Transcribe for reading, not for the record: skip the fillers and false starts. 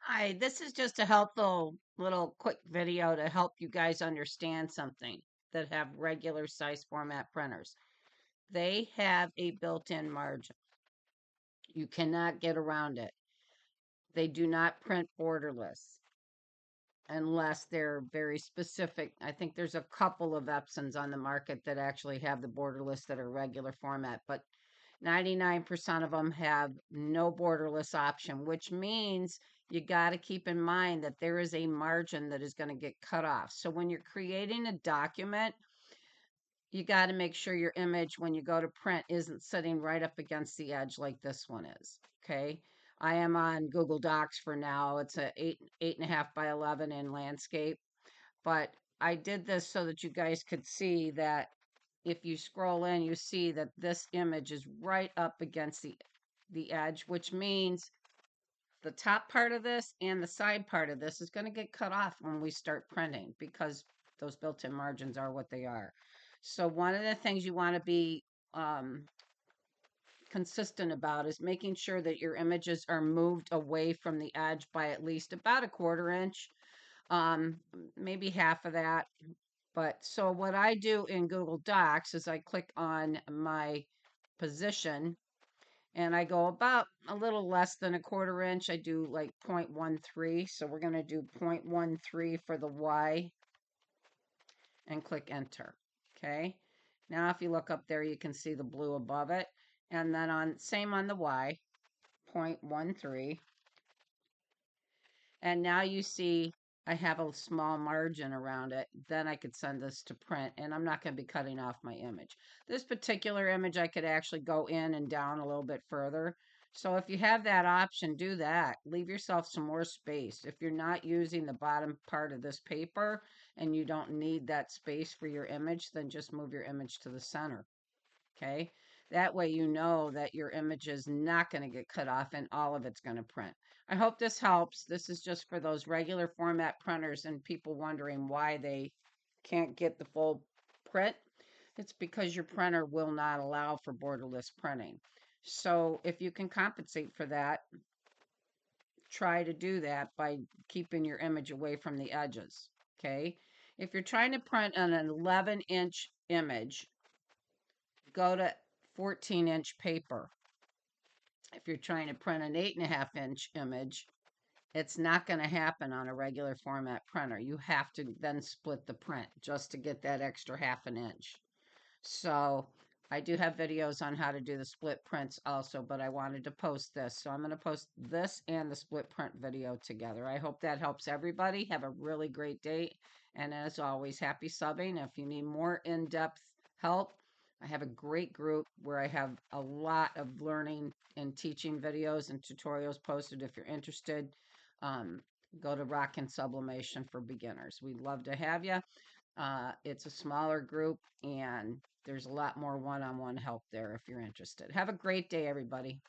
Hi, this is just a helpful little quick video to help you guys understand something that have regular size format printers. They have a built-in margin. You cannot get around it. They do not print borderless unless they're very specific. I think there's a couple of Epsons on the market that actually have the borderless that are regular format, but 99% of them have no borderless option, which means you got to keep in mind that there is a margin that is going to get cut off. So when you're creating a document, you got to make sure your image, when you go to print, isn't sitting right up against the edge like this one is. Okay. I am on Google Docs for now. It's a 8.5 by 11 in landscape, but I did this so that you guys could see that if you scroll in, you see that this image is right up against the edge, which means the top part of this and the side part of this is going to get cut off when we start printing because those built-in margins are what they are. So one of the things you want to be consistent about is making sure that your images are moved away from the edge by at least about a 1/4 inch, maybe half of that. But so what I do in Google Docs is I click on my position and I go about a little less than a 1/4 inch. I do like 0.13. So we're going to do 0.13 for the Y and click enter. Okay. Now if you look up there, you can see the blue above it. And then same on the Y, 0.13. And now you see I have a small margin around it. Then I could send this to print, and I'm not going to be cutting off my image. This particular image, I could actually go in and down a little bit further. So if you have that option, do that. Leave yourself some more space. If you're not using the bottom part of this paper and you don't need that space for your image, then just move your image to the center. Okay. That way you know that your image is not going to get cut off and all of it's going to print. I hope this helps. This is just for those regular format printers and people wondering why they can't get the full print. It's because your printer will not allow for borderless printing. So if you can compensate for that, try to do that by keeping your image away from the edges. Okay. If you're trying to print an 11-inch image, go to 14-inch paper. If you're trying to print an 8.5-inch image, it's not going to happen on a regular format printer. You have to then split the print just to get that extra 1/2 inch. So I do have videos on how to do the split prints also, but I wanted to post this. So I'm going to post this and the split print video together. I hope that helps everybody. Have a really great day. And as always, happy subbing. If you need more in-depth help, I have a great group where I have a lot of learning and teaching videos and tutorials posted. If you're interested, um, go to Rockin Sublimation for beginners. We'd love to have you. It's a smaller group and there's a lot more one-on-one help there if you're interested. Have a great day, everybody.